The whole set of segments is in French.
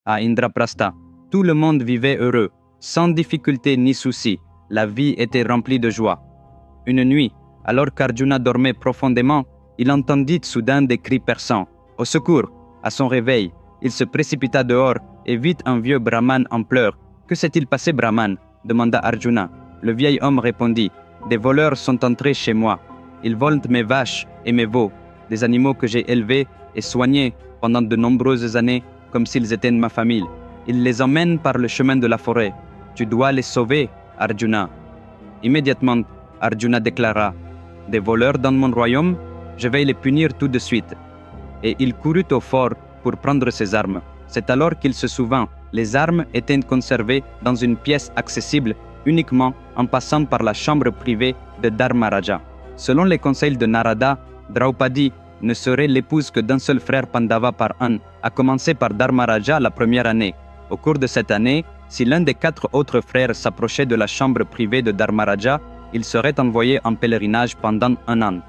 À Indraprastha, tout le monde vivait heureux, sans difficulté ni souci. La vie était remplie de joie. Une nuit, alors qu'Arjuna dormait profondément, il entendit soudain des cris perçants. Au secours! À son réveil, il se précipita dehors et vit un vieux brahman en pleurs. Que s'est-il passé, Brahman? Demanda Arjuna. Le vieil homme répondit. Des voleurs sont entrés chez moi. Ils volent mes vaches et mes veaux, des animaux que j'ai élevés et soignés pendant de nombreuses années comme s'ils étaient de ma famille. Ils les emmènent par le chemin de la forêt. Tu dois les sauver, Arjuna. Immédiatement, Arjuna déclara. Des voleurs dans mon royaume? Je vais les punir tout de suite. Et il courut au fort pour prendre ses armes. C'est alors qu'il se souvint. Les armes étaient conservées dans une pièce accessible uniquement en passant par la chambre privée de Dharmaraja. Selon les conseils de Narada, Draupadi ne serait l'épouse que d'un seul frère Pandava par an, à commencer par Dharmaraja la première année. Au cours de cette année, si l'un des 4 autres frères s'approchait de la chambre privée de Dharmaraja, il serait envoyé en pèlerinage pendant 1 an.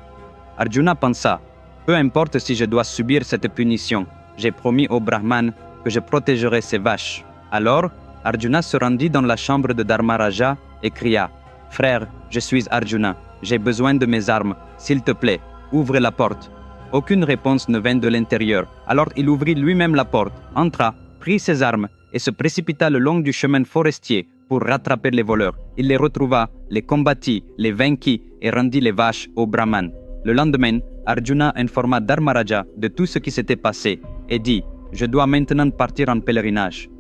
Arjuna pensa, peu importe si je dois subir cette punition, j'ai promis au Brahman que je protégerai ses vaches. Alors, Arjuna se rendit dans la chambre de Dharmaraja et cria, « Frère, je suis Arjuna, j'ai besoin de mes armes, s'il te plaît, ouvre la porte. » Aucune réponse ne vint de l'intérieur, alors il ouvrit lui-même la porte, entra, prit ses armes et se précipita le long du chemin forestier pour rattraper les voleurs. Il les retrouva, les combattit, les vainquit et rendit les vaches au Brahman. Le lendemain, Arjuna informa Dharmaraja de tout ce qui s'était passé et dit « Je dois maintenant partir en pèlerinage. »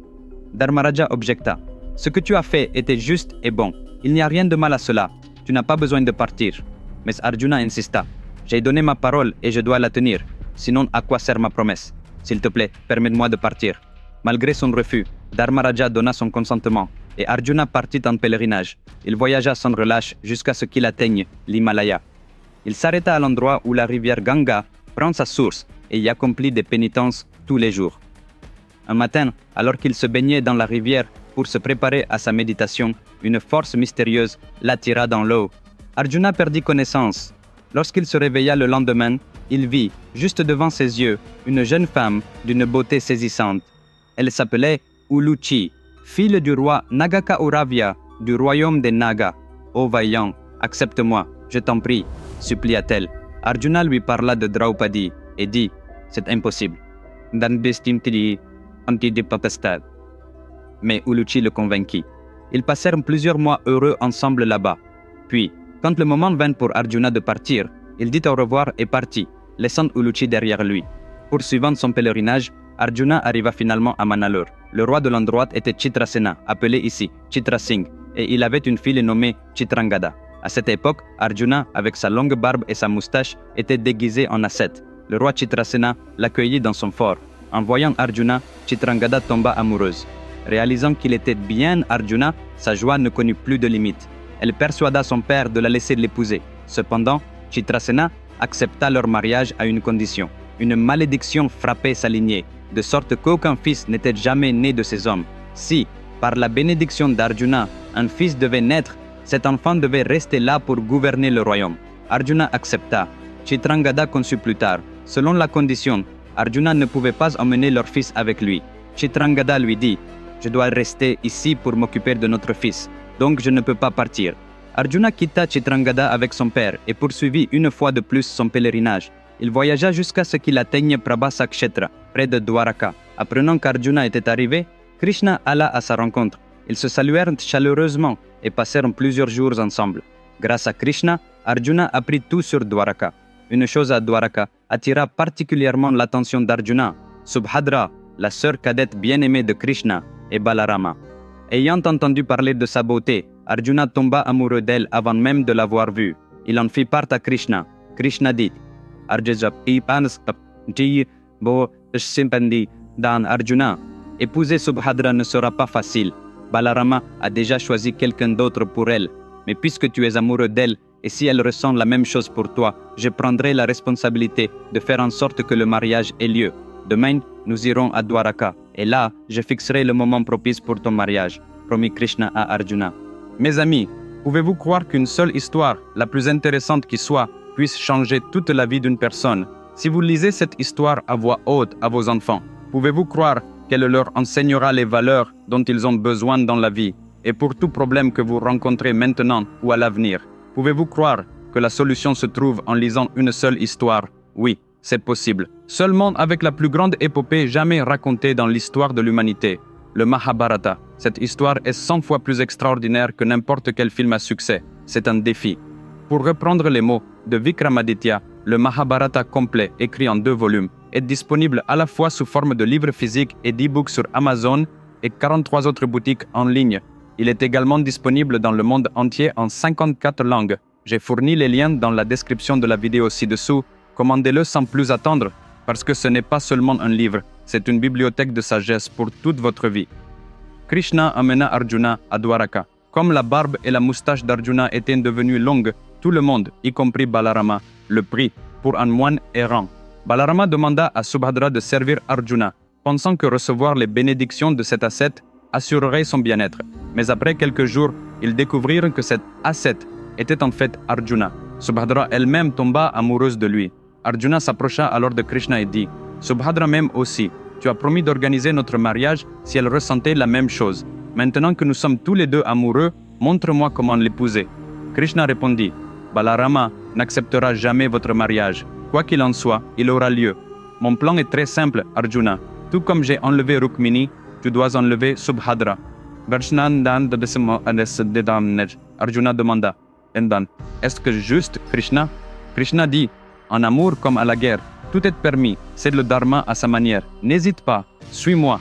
Dharmaraja objecta. « Ce que tu as fait était juste et bon. Il n'y a rien de mal à cela. Tu n'as pas besoin de partir. » Mais Arjuna insista. « J'ai donné ma parole et je dois la tenir. Sinon, à quoi sert ma promesse? S'il te plaît, permets-moi de partir. » Malgré son refus, Dharmaraja donna son consentement et Arjuna partit en pèlerinage. Il voyagea sans relâche jusqu'à ce qu'il atteigne l'Himalaya. Il s'arrêta à l'endroit où la rivière Ganga prend sa source et y accomplit des pénitences tous les jours. Un matin, alors qu'il se baignait dans la rivière pour se préparer à sa méditation, une force mystérieuse l'attira dans l'eau. Arjuna perdit connaissance. Lorsqu'il se réveilla le lendemain, il vit, juste devant ses yeux, une jeune femme d'une beauté saisissante. Elle s'appelait Uluchi, fille du roi Nagaka-Auravya du royaume des Nagas. « Ô vaillant, accepte-moi, je t'en prie », supplia-t-elle. Arjuna lui parla de Draupadi et dit « C'est impossible. » Mais Uluchi le convainquit. Ils passèrent plusieurs mois heureux ensemble là-bas. Puis, quand le moment vint pour Arjuna de partir, il dit au revoir et partit, laissant Uluchi derrière lui. Poursuivant son pèlerinage, Arjuna arriva finalement à Manalur. Le roi de l'endroit était Chitrasena, appelé ici Chitrasingh, et il avait une fille nommée Chitrangada. À cette époque, Arjuna, avec sa longue barbe et sa moustache, était déguisé en ascète. Le roi Chitrasena l'accueillit dans son fort. En voyant Arjuna, Chitrangada tomba amoureuse. Réalisant qu'il était bien Arjuna, sa joie ne connut plus de limite. Elle persuada son père de la laisser l'épouser. Cependant, Chitrasena accepta leur mariage à une condition. Une malédiction frappait sa lignée, de sorte qu'aucun fils n'était jamais né de ces hommes. Si, par la bénédiction d'Arjuna, un fils devait naître, cet enfant devait rester là pour gouverner le royaume. Arjuna accepta. Chitrangada conçut plus tard. Selon la condition, Arjuna ne pouvait pas emmener leur fils avec lui. Chitrangada lui dit « Je dois rester ici pour m'occuper de notre fils, donc je ne peux pas partir. » Arjuna quitta Chitrangada avec son père et poursuivit une fois de plus son pèlerinage. Il voyagea jusqu'à ce qu'il atteigne Prabhasa Kshetra, près de Dwaraka. Apprenant qu'Arjuna était arrivé, Krishna alla à sa rencontre. Ils se saluèrent chaleureusement et passèrent plusieurs jours ensemble. Grâce à Krishna, Arjuna apprit tout sur Dwaraka. Une chose à Dwaraka attira particulièrement l'attention d'Arjuna, Subhadra, la sœur cadette bien-aimée de Krishna, et Balarama. Ayant entendu parler de sa beauté, Arjuna tomba amoureux d'elle avant même de l'avoir vue. Il en fit part à Krishna. Krishna dit Dan Arjuna, épouser Subhadra ne sera pas facile. Balarama a déjà choisi quelqu'un d'autre pour elle. Mais puisque tu es amoureux d'elle, et si elle ressent la même chose pour toi, je prendrai la responsabilité de faire en sorte que le mariage ait lieu. Demain, nous irons à Dwaraka, et là, je fixerai le moment propice pour ton mariage, promit Krishna à Arjuna. Mes amis, pouvez-vous croire qu'une seule histoire, la plus intéressante qui soit, puisse changer toute la vie d'une personne? Si vous lisez cette histoire à voix haute à vos enfants, pouvez-vous croire qu'elle leur enseignera les valeurs dont ils ont besoin dans la vie. Et pour tout problème que vous rencontrez maintenant ou à l'avenir, pouvez-vous croire que la solution se trouve en lisant une seule histoire? Oui, c'est possible. Seulement avec la plus grande épopée jamais racontée dans l'histoire de l'humanité, le Mahabharata. Cette histoire est 100 fois plus extraordinaire que n'importe quel film à succès. C'est un défi. Pour reprendre les mots de Vikramaditya, le Mahabharata complet, écrit en 2 volumes, est disponible à la fois sous forme de livre physique et d'e-book sur Amazon et 43 autres boutiques en ligne. Il est également disponible dans le monde entier en 54 langues. J'ai fourni les liens dans la description de la vidéo ci-dessous. Commandez-le sans plus attendre, parce que ce n'est pas seulement un livre, c'est une bibliothèque de sagesse pour toute votre vie. Krishna amena Arjuna à Dwaraka. Comme la barbe et la moustache d'Arjuna étaient devenues longues, tout le monde, y compris Balarama, le prit pour un moine errant. Balarama demanda à Subhadra de servir Arjuna, pensant que recevoir les bénédictions de cet ascète assurerait son bien-être. Mais après quelques jours, ils découvrirent que cet ascète était en fait Arjuna. Subhadra elle-même tomba amoureuse de lui. Arjuna s'approcha alors de Krishna et dit « Subhadra m'aime aussi. Tu as promis d'organiser notre mariage si elle ressentait la même chose. Maintenant que nous sommes tous les deux amoureux, montre-moi comment l'épouser. » Krishna répondit « Balarama n'acceptera jamais votre mariage. Quoi qu'il en soit, il aura lieu. Mon plan est très simple, Arjuna. Tout comme j'ai enlevé Rukmini, tu dois enlever Subhadra. » Arjuna demanda « Est-ce que juste, Krishna ?» Krishna dit « En amour comme à la guerre, tout est permis, c'est le dharma à sa manière. N'hésite pas, suis-moi. »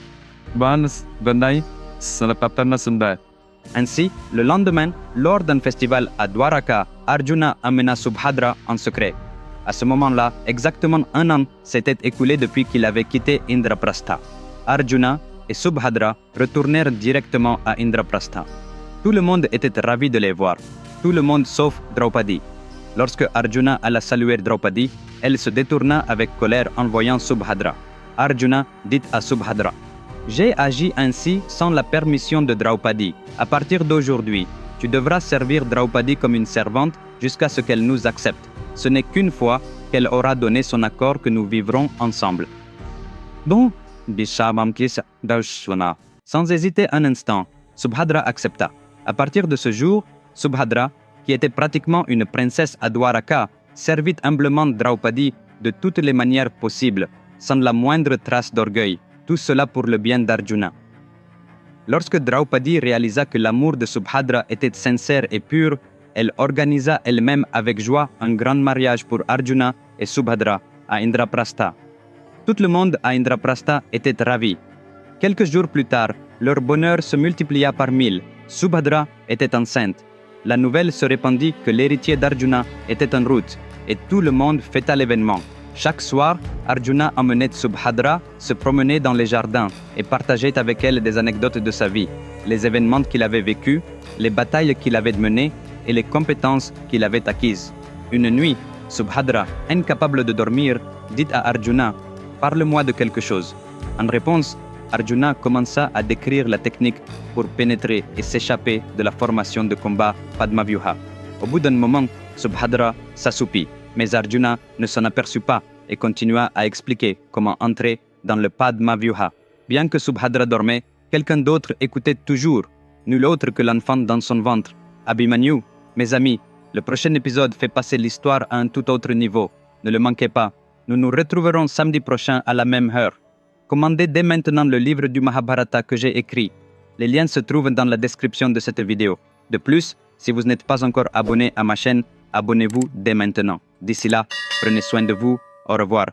Ainsi, le lendemain, lors d'un festival à Dwaraka, Arjuna amena Subhadra en secret. À ce moment-là, exactement 1 an s'était écoulé depuis qu'il avait quitté Indraprastha. Arjuna et Subhadra retournèrent directement à Indraprastha. Tout le monde était ravi de les voir. Tout le monde sauf Draupadi. Lorsque Arjuna alla saluer Draupadi, elle se détourna avec colère en voyant Subhadra. Arjuna dit à Subhadra « J'ai agi ainsi sans la permission de Draupadi. À partir d'aujourd'hui, tu devras servir Draupadi comme une servante jusqu'à ce qu'elle nous accepte. Ce n'est qu'une fois qu'elle aura donné son accord que nous vivrons ensemble. » Bon, sans hésiter un instant, Subhadra accepta. À partir de ce jour, Subhadra, qui était pratiquement une princesse à Dwaraka, servit humblement Draupadi de toutes les manières possibles, sans la moindre trace d'orgueil, tout cela pour le bien d'Arjuna. Lorsque Draupadi réalisa que l'amour de Subhadra était sincère et pur, elle organisa elle-même avec joie un grand mariage pour Arjuna et Subhadra à Indraprastha. Tout le monde à Indraprastha était ravi. Quelques jours plus tard, leur bonheur se multiplia par 1000. Subhadra était enceinte. La nouvelle se répandit que l'héritier d'Arjuna était en route, et tout le monde fêta l'événement. Chaque soir, Arjuna emmenait Subhadra se promener dans les jardins et partageait avec elle des anecdotes de sa vie, les événements qu'il avait vécus, les batailles qu'il avait menées et les compétences qu'il avait acquises. Une nuit, Subhadra, incapable de dormir, dit à Arjuna « Parle-moi de quelque chose ». En réponse, Arjuna commença à décrire la technique pour pénétrer et s'échapper de la formation de combat Padmavyuha. Au bout d'un moment, Subhadra s'assoupit, mais Arjuna ne s'en aperçut pas et continua à expliquer comment entrer dans le Padmavyuha. Bien que Subhadra dormait, quelqu'un d'autre écoutait toujours, nul autre que l'enfant dans son ventre. Abhimanyu, mes amis, le prochain épisode fait passer l'histoire à un tout autre niveau. Ne le manquez pas. Nous nous retrouverons samedi prochain à la même heure. Commandez dès maintenant le livre du Mahabharata que j'ai écrit. Les liens se trouvent dans la description de cette vidéo. De plus, si vous n'êtes pas encore abonné à ma chaîne, abonnez-vous dès maintenant. D'ici là, prenez soin de vous. Au revoir.